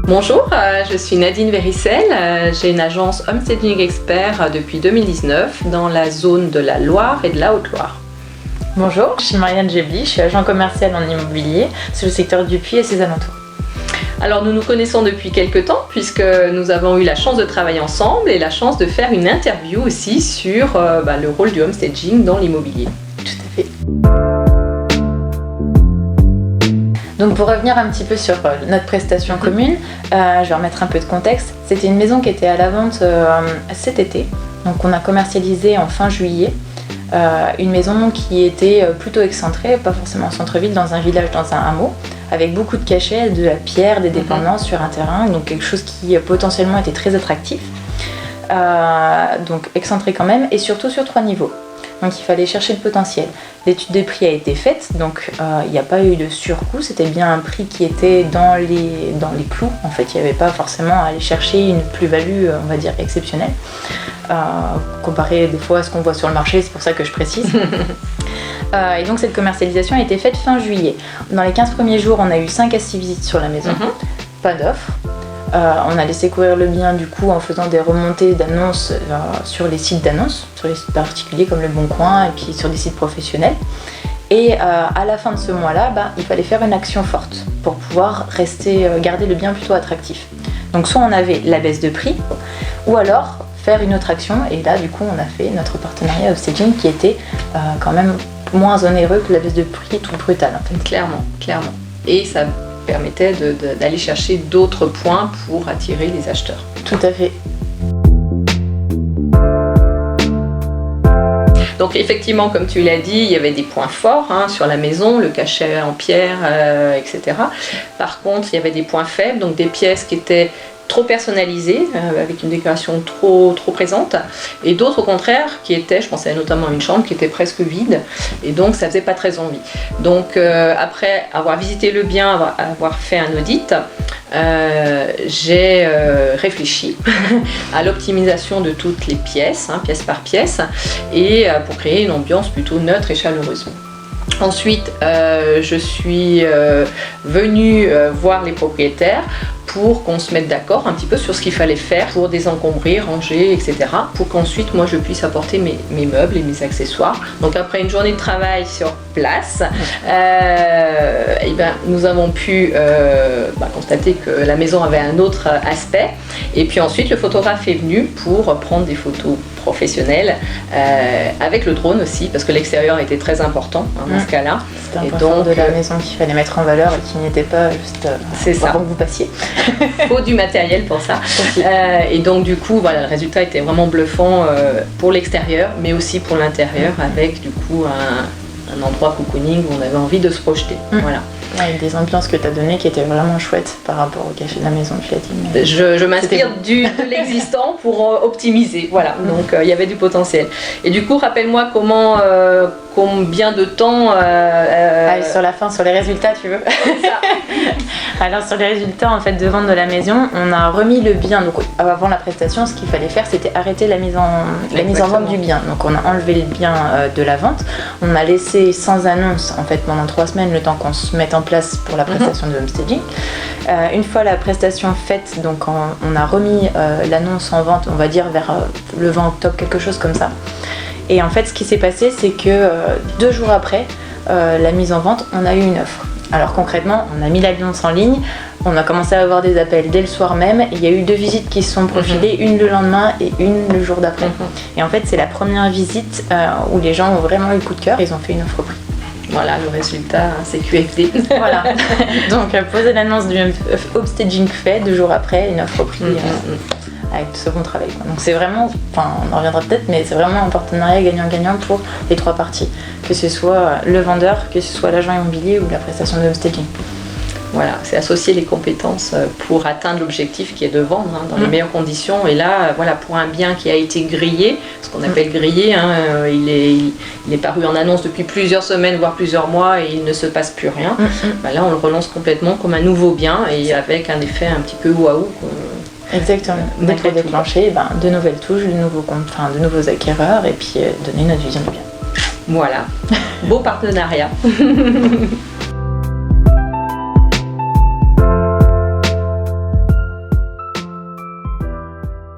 Bonjour, je suis Nadine Véricel, j'ai une agence Homestaging Expert depuis 2019 dans la zone de la Loire et de la Haute-Loire. Bonjour, je suis Marianne Gebli, je suis agent commercial en immobilier sur le secteur du Puy et ses alentours. Alors nous nous connaissons depuis quelques temps puisque nous avons eu la chance de travailler ensemble et la chance de faire une interview aussi sur le rôle du homestaging dans l'immobilier. Tout à fait. Donc pour revenir un petit peu sur notre prestation commune, je vais remettre un peu de contexte. C'était une maison qui était à la vente cet été, donc on a commercialisé en fin juillet. Une maison qui était plutôt excentrée, pas forcément en centre-ville, dans un village, dans un hameau, avec beaucoup de cachets, de la pierre, des dépendances sur un terrain, donc quelque chose qui potentiellement était très attractif. Donc excentré quand même, et surtout sur 3 niveaux. Donc il fallait chercher le potentiel. L'étude des prix a été faite, donc il n'y a pas eu de surcoût, c'était bien un prix qui était dans les clous. En fait, il n'y avait pas forcément à aller chercher une plus-value, on va dire, exceptionnelle, comparé des fois à ce qu'on voit sur le marché, c'est pour ça que je précise. Et donc cette commercialisation a été faite fin juillet. Dans les 15 premiers jours, on a eu 5 à 6 visites sur la maison, pas d'offres. On a laissé courir le bien du coup en faisant des remontées d'annonces sur les sites d'annonces, sur les sites particuliers comme Le Bon Coin et puis sur des sites professionnels. Et à la fin de ce mois-là, il fallait faire une action forte pour pouvoir garder le bien plutôt attractif. Donc soit on avait la baisse de prix, ou alors faire une autre action. Et là du coup on a fait notre partenariat Homestaging qui était quand même moins onéreux que la baisse de prix tout brutale. En fait. Clairement. Et ça permettait d'aller chercher d'autres points pour attirer les acheteurs. Tout à fait. Donc effectivement, comme tu l'as dit, il y avait des points forts sur la maison, le cachet en pierre, etc. Par contre, il y avait des points faibles, donc des pièces qui étaient trop personnalisées, avec une décoration trop présente, et d'autres au contraire qui étaient, je pensais notamment à une chambre qui était presque vide, et donc ça faisait pas très envie. Donc après avoir visité le bien, avoir fait un audit, j'ai réfléchi à l'optimisation de toutes les pièces, pièce par pièce, et pour créer une ambiance plutôt neutre et chaleureuse. Ensuite, je suis venue voir les propriétaires pour qu'on se mette d'accord un petit peu sur ce qu'il fallait faire pour désencombrer, ranger, etc. Pour qu'ensuite, moi, je puisse apporter mes meubles et mes accessoires. Donc après une journée de travail sur place, nous avons pu constater que la maison avait un autre aspect. Et puis ensuite, le photographe est venu pour prendre des photos professionnelles avec le drone aussi, parce que l'extérieur était très important dans ce cas-là. C'était un point fort de la maison qu'il fallait mettre en valeur et qui n'était pas juste avant que vous passiez. Faut du matériel pour ça. Et donc du coup, voilà, le résultat était vraiment bluffant pour l'extérieur, mais aussi pour l'intérieur, avec du coup un endroit cocooning où on avait envie de se projeter. Voilà. Ouais, des ambiances que tu as données qui étaient vraiment chouettes par rapport au cachet de la maison, tu l'as dit. Je m'inspire de l'existant pour optimiser, voilà, donc il y avait du potentiel. Et du coup, rappelle-moi combien de temps... sur la fin, sur les résultats, tu veux. Alors sur les résultats en fait de vente de la maison, on a remis le bien. Donc avant la prestation, ce qu'il fallait faire, c'était arrêter la mise en vente du bien. Donc on a enlevé le bien de la vente. On a laissé sans annonce en fait pendant 3 semaines le temps qu'on se mette en place pour la prestation de homestaging. Une fois la prestation faite, donc on a remis l'annonce en vente, on va dire vers le 20 octobre, quelque chose comme ça. Et en fait, ce qui s'est passé, c'est que 2 jours après la mise en vente, on a eu une offre. Alors concrètement, on a mis l'annonce en ligne, on a commencé à avoir des appels dès le soir même. Il y a eu 2 visites qui se sont profilées, une le lendemain et une le jour d'après. Et en fait, c'est la première visite où les gens ont vraiment eu le coup de cœur, ils ont fait une offre au prix. Voilà, le résultat, c'est QFD. Voilà. Donc, poser l'annonce du homestaging fait, 2 jours après, une offre au prix avec tout ce bon travail. Donc, c'est vraiment, on en reviendra peut-être, mais c'est vraiment un partenariat gagnant-gagnant pour les 3 parties. Que ce soit le vendeur, que ce soit l'agent immobilier ou la prestation de homestaging. Voilà, c'est associer les compétences pour atteindre l'objectif qui est de vendre dans les meilleures conditions. Et là, voilà, pour un bien qui a été grillé, ce qu'on appelle grillé, il est paru en annonce depuis plusieurs semaines, voire plusieurs mois, et il ne se passe plus rien. Là, on le relance complètement comme un nouveau bien et avec un effet un petit peu waouh. Exactement. Dès qu'il faut déclencher, de nouvelles touches, de nouveaux acquéreurs, et puis donner notre vision du bien. Voilà, beau partenariat.